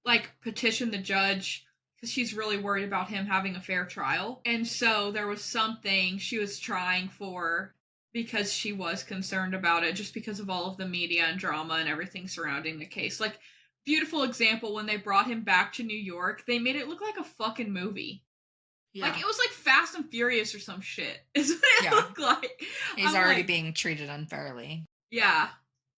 like, petitioned the judge because she's really worried about him having a fair trial. And so there was something she was trying for because she was concerned about it, just because of all of the media and drama and everything surrounding the case. Like, beautiful example, when they brought him back to New York, they made it look like a fucking movie. Yeah. Like, it was like Fast and Furious or some shit, is what it looked like. He's already being treated unfairly. Yeah.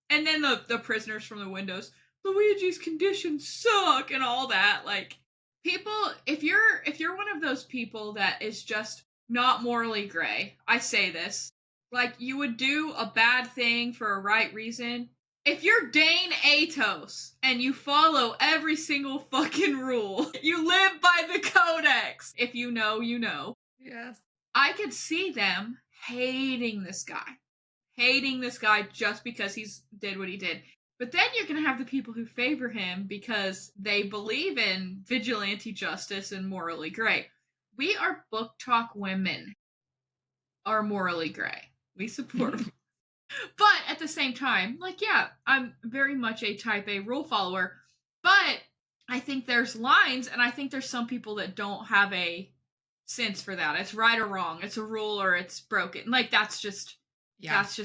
And then the prisoners from the windows, Luigi's conditions suck and all that. Like, people, if you're one of those people that is just not morally gray, I say this, like, you would do a bad thing for a right reason. If you're Dane Atos and you follow every single fucking rule, you live by the codex. If you know, you know. Yes. I could see them hating this guy just because he's did what he did. But then you're going to have the people who favor him because they believe in vigilante justice and morally gray. We are book talk women are morally gray. We support them. But at the same time, like, yeah, I'm very much a type A rule follower, but I think there's lines, and I think there's some people that don't have a sense for that. It's right or wrong. It's a rule or it's broken. Like, that's just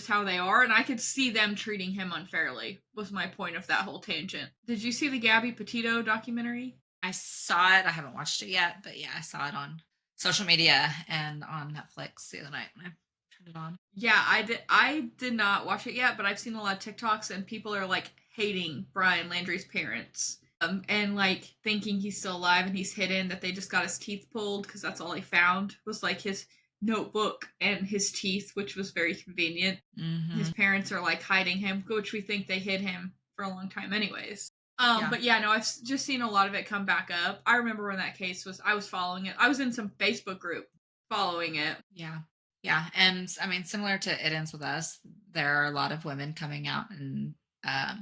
how they are, and I could see them treating him unfairly, was my point of that whole tangent. Did you see the Gabby Petito documentary? I saw it. I haven't watched it yet, but yeah, I saw it on social media and on Netflix the other night when I turned it on. Yeah, I did not watch it yet, but I've seen a lot of TikToks and people are like hating Brian Landry's parents and like thinking he's still alive and he's hidden, that they just got his teeth pulled because that's all they found was like his notebook and his teeth, which was very convenient. Mm-hmm. His parents are like hiding him, which we think they hid him for a long time anyways. But yeah, no, I've just seen a lot of it come back up. I remember when that case I was following it. I was in some Facebook group following it. Yeah. Yeah. And I mean, similar to It Ends With Us, there are a lot of women coming out and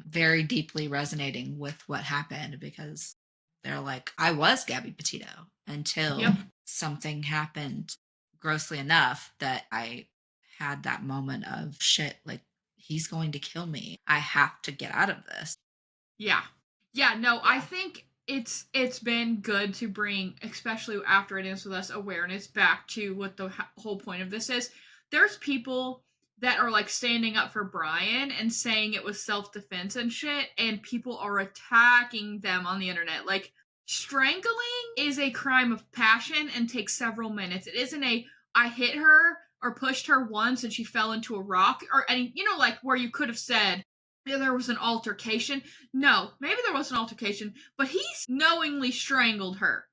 very deeply resonating with what happened because they're like, I was Gabby Petito until Yep. something happened grossly enough that I had that moment of shit, like, he's going to kill me. I have to get out of this. Yeah. Yeah, no, I Yeah. think it's been good to bring, especially after It Ends With Us, awareness back to what the whole point of this is. There's people that are like standing up for Brian and saying it was self-defense and shit, and people are attacking them on the internet. Like, strangling is a crime of passion and takes several minutes. It isn't a I hit her or pushed her once and she fell into a rock, or any, you know, like where you could have said, yeah, there was an altercation. No, maybe there was an altercation, but he's knowingly strangled her,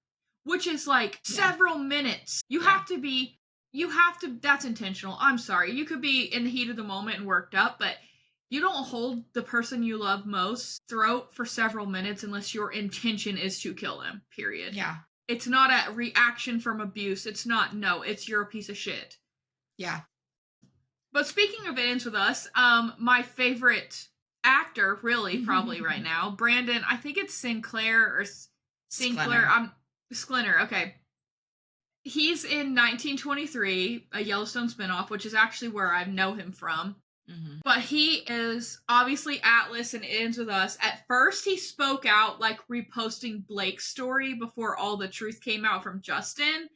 which is like several minutes. That's intentional. I'm sorry. You could be in the heat of the moment and worked up, but you don't hold the person you love most throat for several minutes unless your intention is to kill them, period. Yeah. It's not a reaction from abuse. It's not, no, it's you're a piece of shit. Yeah. But speaking of It Ends With Us, my favorite actor, really, probably right now, Brandon, I think it's Sinclair or Sinclair. Sklinner, okay. He's in 1923, a Yellowstone spinoff, which is actually where I know him from. Mm-hmm. But he is obviously Atlas and It Ends With Us. At first, he spoke out like reposting Blake's story before all the truth came out from Justin,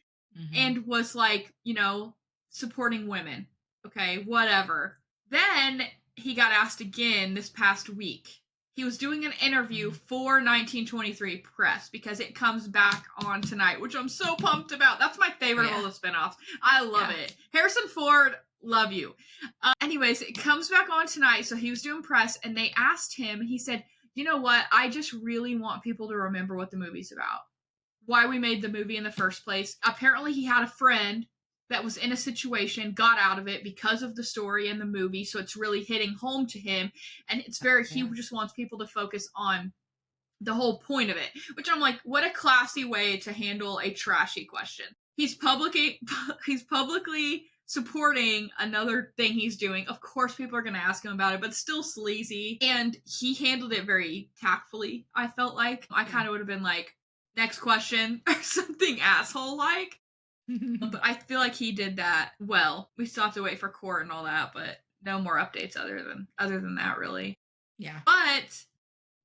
and was like, you know, supporting women. Okay, whatever. Then he got asked again this past week. He was doing an interview for 1923 Press because it comes back on tonight, which I'm so pumped about. That's my favorite of all the spinoffs. I love it. Harrison Ford, love you. Anyways, it comes back on tonight, so he was doing press, and they asked him, he said, you know what, I just really want people to remember what the movie's about. Why we made the movie in the first place. Apparently he had a friend that was in a situation, got out of it because of the story in the movie, so it's really hitting home to him, and it's very, he just wants people to focus on the whole point of it, which I'm like, what a classy way to handle a trashy question. He's publicly supporting another thing he's doing. Of course people are going to ask him about it, but still sleazy, and he handled it very tactfully, I felt like. I kind of would have been like, next question, or something asshole like. But I feel like he did that well. We still have to wait for court and all that, but no more updates other than that, really. Yeah. But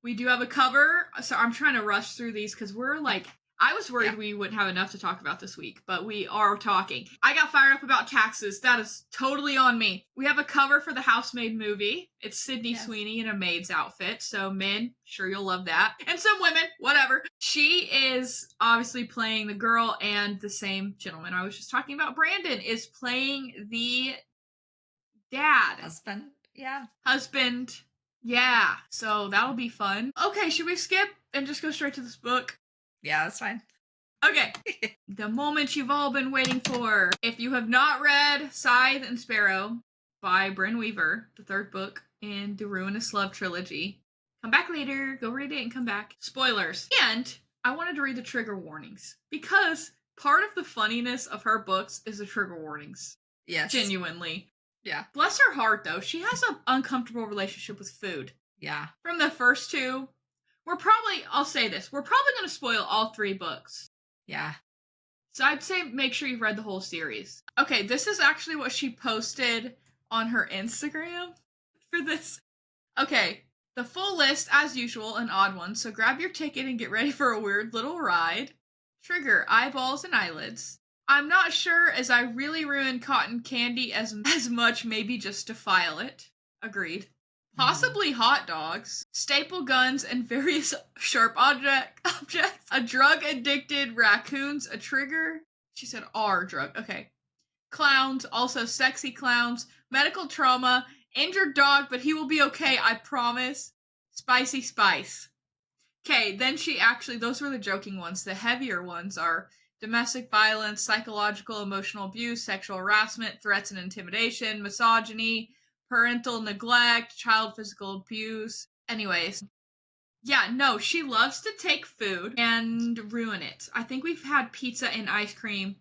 we do have a cover, so I'm trying to rush through these because we're like, I was worried we wouldn't have enough to talk about this week, but we are talking. I got fired up about taxes. That is totally on me. We have a cover for the Housemaid movie. It's Sydney Sweeney in a maid's outfit. So men, sure you'll love that. And some women, whatever. She is obviously playing the girl, and the same gentleman I was just talking about, Brandon, is playing the dad. Husband. Yeah. So that'll be fun. Okay, should we skip and just go straight to this book? Yeah, that's fine. Okay. The moment you've all been waiting for. If you have not read Scythe and Sparrow by Brynn Weaver, the third book in the Ruinous Love trilogy, come back later, go read it and come back. Spoilers. And I wanted to read the trigger warnings because part of the funniness of her books is the trigger warnings. Yes. Genuinely. Yeah. Bless her heart, though. She has an uncomfortable relationship with food. Yeah. From the first two. I'll say this, we're probably going to spoil all three books. Yeah. So I'd say make sure you've read the whole series. Okay, this is actually what she posted on her Instagram for this. Okay, the full list, as usual, an odd one, so grab your ticket and get ready for a weird little ride. Trigger, eyeballs and eyelids. I'm not sure as I really ruined cotton candy as much, maybe just to file it. Agreed. Possibly hot dogs, staple guns, and various sharp objects. A drug-addicted raccoon's a trigger. She said are drug. Okay. Clowns, also sexy clowns. Medical trauma. Injured dog, but he will be okay, I promise. Spicy spice. Okay, then those were the joking ones. The heavier ones are domestic violence, psychological, emotional abuse, sexual harassment, threats and intimidation, misogyny, parental neglect, child physical abuse. Anyways. Yeah, no, she loves to take food and ruin it. I think we've had pizza and ice cream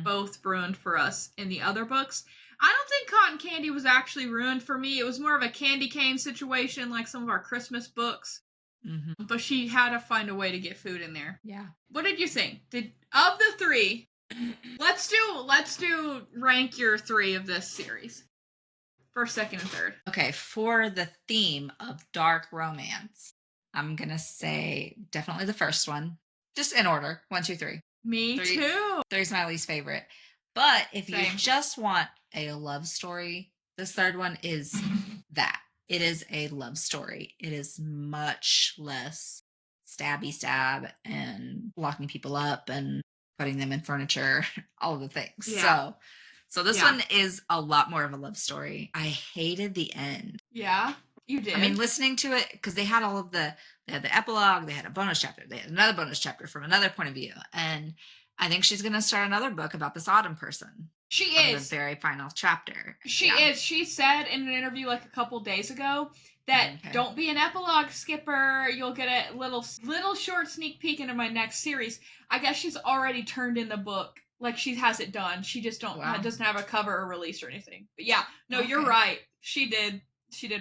both ruined for us in the other books. I don't think cotton candy was actually ruined for me. It was more of a candy cane situation, like some of our Christmas books. Mm-hmm. But she had to find a way to get food in there. Yeah. What did you think? Of the three, let's do rank your three of this series. First, second, and third. Okay, for the theme of dark romance, I'm gonna say definitely the first one. Just in order. 1, 2, 3. Me too. 3's my least favorite. But if Same. you just want a love story, this third one is that. It is a love story. It is much less stabby stab and locking people up and putting them in furniture, all of the things. Yeah. So this one is a lot more of a love story. I hated the end. Yeah, you did. I mean, listening to it, because they had they had the epilogue, they had a bonus chapter, they had another bonus chapter from another point of view. And I think she's going to start another book about this Autumn person. She is. The very final chapter. She is. She said in an interview like a couple days ago that don't be an epilogue skipper. You'll get a little short sneak peek into my next series. I guess she's already turned in the book. Like she has it done. She just doesn't have a cover or release or anything. But yeah, no, you're right. She did.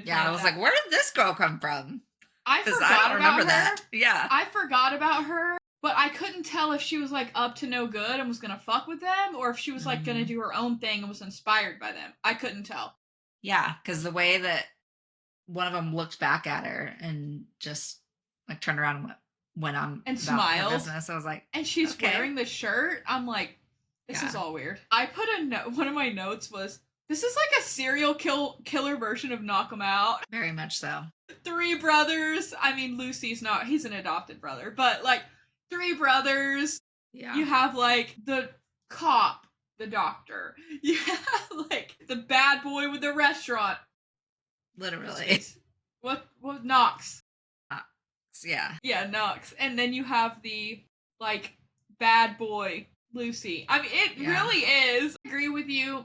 Yeah, I was like, where did this girl come from? I don't remember that. Yeah. I forgot about her, but I couldn't tell if she was like up to no good and was gonna fuck with them, or if she was like gonna do her own thing and was inspired by them. I couldn't tell. Yeah, because the way that one of them looked back at her and just like turned around and went on and smiled. Business, I was like, and she's wearing the shirt. I'm like, this is all weird. I put a note. One of my notes was, this is like a serial killer version of Knock 'Em Out. Very much so. 3 brothers. I mean, Lucy's not. He's an adopted brother, but like 3 brothers. Yeah. You have like the cop, the doctor. You have like the bad boy with the restaurant. Literally. What Knox? Yeah. Yeah, Knox. And then you have the like bad boy Lucy. I mean, it really is. I agree with you.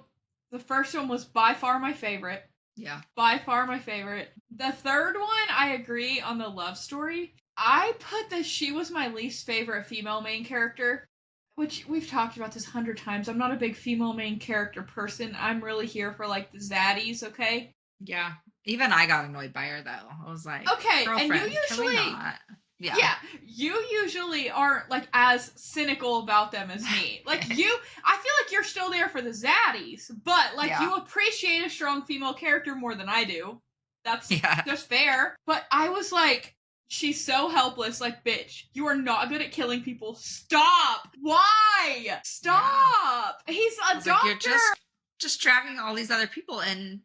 The first one was by far my favorite. Yeah. By far my favorite. The third one, I agree on the love story. I put that she was my least favorite female main character, which we've talked about this 100 times. I'm not a big female main character person. I'm really here for like the zaddies, okay? Yeah. Even I got annoyed by her though. I was like, okay, and you usually Yeah, you usually aren't like as cynical about them as me. Like I feel like you're still there for the zaddies, but like you appreciate a strong female character more than I do. That's just fair. But I was like, she's so helpless. Like, bitch, you are not good at killing people. Stop. Why? Stop. Yeah. He's a doctor. Like, you're just dragging all these other people in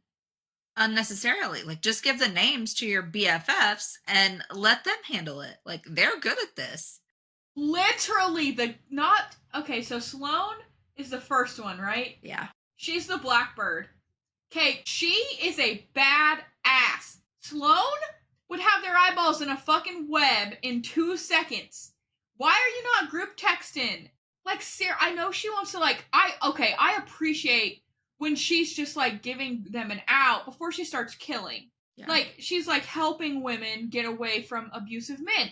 unnecessarily. Like, just give the names to your BFFs and let them handle it. Like, they're good at this. Literally, so Sloane is the first one, right? Yeah. She's the Blackbird. Okay, she is a bad ass. Sloane would have their eyeballs in a fucking web in 2 seconds. Why are you not group texting? Like, Sarah, I know she wants to, like, I appreciate when she's just, like, giving them an out before she starts killing. Yeah. Like, she's, like, helping women get away from abusive men.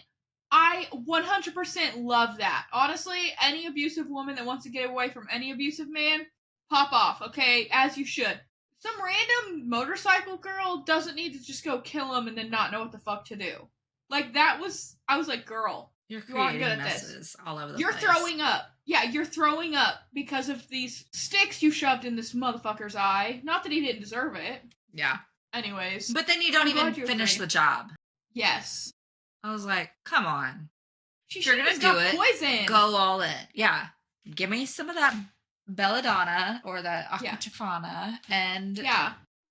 I 100% love that. Honestly, any abusive woman that wants to get away from any abusive man, pop off, okay? As you should. Some random motorcycle girl doesn't need to just go kill him and then not know what the fuck to do. Like, I was like, girl, you aren't good at this. All over the place. You're throwing up. Yeah, you're throwing up because of these sticks you shoved in this motherfucker's eye. Not that he didn't deserve it. Yeah. Anyways. But then you don't even finish the job. Yes. I was like, come on. You're gonna do it. Poison. Go all in. Yeah. Give me some of that belladonna or the aquatofana and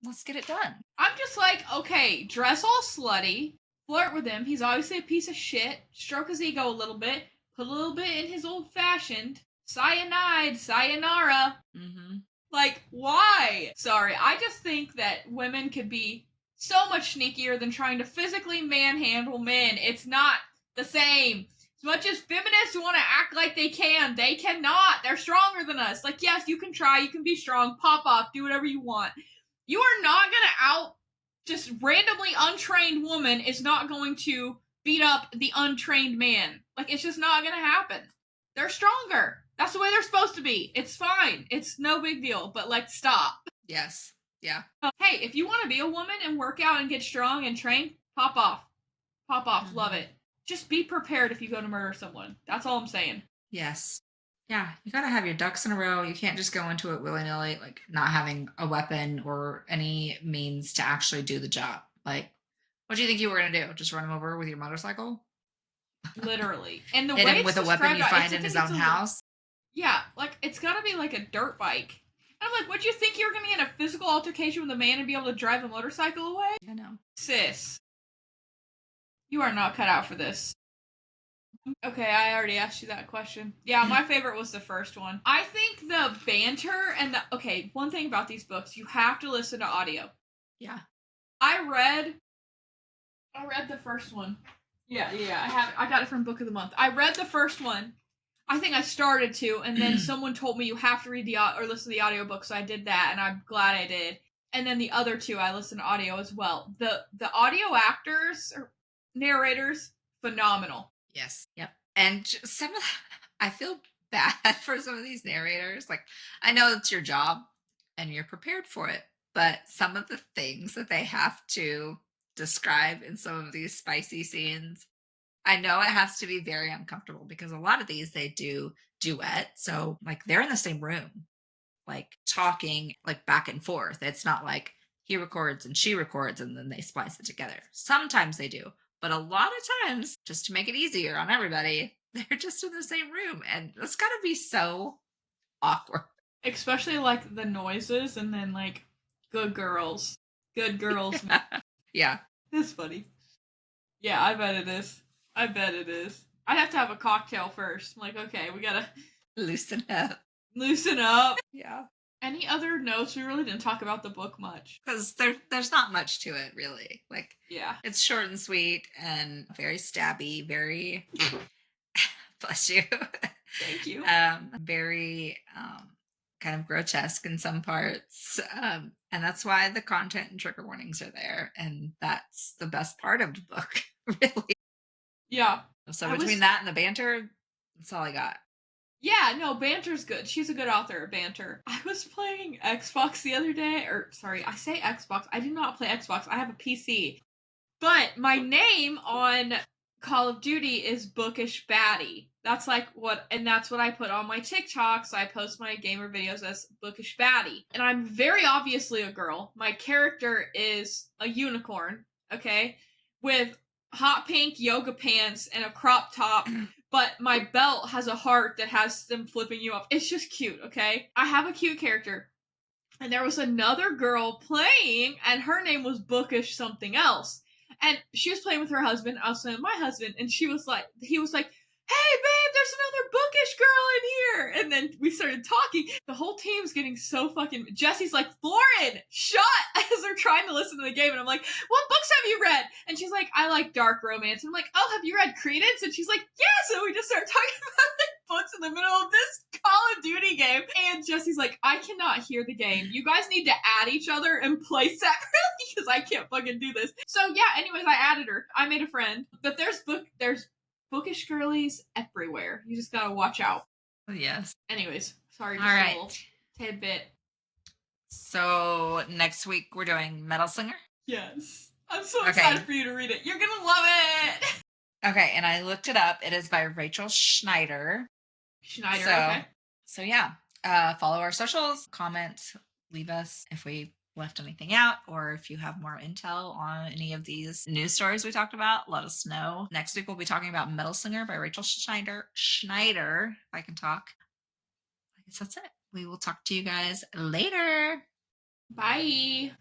let's get it done. I'm just like, okay, dress all slutty, flirt with him. He's obviously a piece of shit. Stroke his ego a little bit. Put a little bit in his old-fashioned. Sayonara. Mm-hmm. Like, why? Sorry, I just think that women could be so much sneakier than trying to physically manhandle men. It's not the same. As much as feminists want to act like they cannot. They're stronger than us. Like, yes, you can try. You can be strong. Pop off. Do whatever you want. You are not going to just randomly untrained woman is not going to beat up the untrained man. Like, it's just not going to happen. They're stronger. That's the way they're supposed to be. It's fine. It's no big deal. But, like, stop. Yes. Yeah. Hey, if you want to be a woman and work out and get strong and train, pop off. Pop off. Love Mhm. it. Just be prepared if you go to murder someone. That's all I'm saying. Yes. Yeah, you gotta have your ducks in a row. You can't just go into it willy-nilly, like not having a weapon or any means to actually do the job. Like, what do you think you were gonna do? Just run him over with your motorcycle? Literally. And the Hit way him with it's a weapon described, you it's find I in his think it's own a house? yeah, like it's got to be like a dirt bike. And I'm like, would you think you were gonna get in a physical altercation with a man and be able to drive a motorcycle away? I know. Sis, you are not cut out for this. Okay, I already asked you that question. Yeah, my favorite was the first one. I think the banter and the okay, one thing about these books, you have to listen to audio. Yeah. I read the first one. Yeah, I got it from Book of the Month. I read the first one. I think I started to, and then someone told me you have to read the or listen to the audiobook, so I did that, and I'm glad I did. And then the other two, I listened to audio as well. The audio actors or narrators, phenomenal. Yes. Yep. And some of the, I feel bad for some of these narrators. Like, I know it's your job and you're prepared for it, but some of the things that they have to describe in some of these spicy scenes, I know it has to be very uncomfortable because a lot of these they do duet. So, like, they're in the same room, like talking like back and forth. It's not like he records and she records and then they splice it together. Sometimes they do, but a lot of times, just to make it easier on everybody, they're just in the same room. And that's got to be so awkward. Especially like the noises, and then like good girls, good girls. Yeah. That's funny. Yeah, I bet it is. I bet it is. I'd have to have a cocktail first. I'm like, okay, we gotta Loosen up. loosen up. Yeah. Any other notes? We really didn't talk about the book much. Because there's not much to it, really. Like, Yeah. it's short and sweet and very stabby, very, bless you. Thank you. Very kind of grotesque in some parts. And that's why the content and trigger warnings are there. And that's the best part of the book, really. Yeah. So I between was that and the banter, that's all I got. Yeah, no, banter's good. She's a good author of banter. I was playing Xbox the other day, or sorry, I say Xbox. I do not play Xbox. I have a PC. But my name on Call of Duty is Bookish Baddie. That's like what, and that's what I put on my TikTok. So I post my gamer videos as Bookish Baddie. And I'm very obviously a girl. My character is a unicorn, okay, with hot pink yoga pants and a crop top. But my belt has a heart that has them flipping you off. It's just cute, okay? I have a cute character. And there was another girl playing, and her name was Bookish something else. And she was playing with her husband. I was playing with my husband, and he was like, "Hey, babe, there's another bookish girl in here." And then we started talking. The whole team's getting so fucking. Jesse's like, "Lauren, shut!" As they're trying to listen to the game, and I'm like, "What books have you read?" And she's like, "I like dark romance." And I'm like, "Oh, have you read Credence?" And she's like, "Yes." And we just start talking about like books in the middle of this Call of Duty game. And Jesse's like, "I cannot hear the game. You guys need to add each other and play separately because I can't fucking do this." So yeah. Anyways, I added her. I made a friend. But there's bookish girlies everywhere. You just gotta watch out. Yes. Anyways, sorry, All just a right. little tidbit. So next week we're doing Metal Singer. Yes. I'm so Okay. excited for you to read it. You're gonna love it. Okay, and I looked it up. It is by Rachel Schneider. Schneider, So, okay. so yeah. Follow our socials, comment, leave us if we left anything out, or if you have more intel on any of these news stories we talked about, let us know. Next week we'll be talking about Metal Singer by Rachel Schneider. Schneider, if I can talk. I guess that's it. We will talk to you guys later. Bye.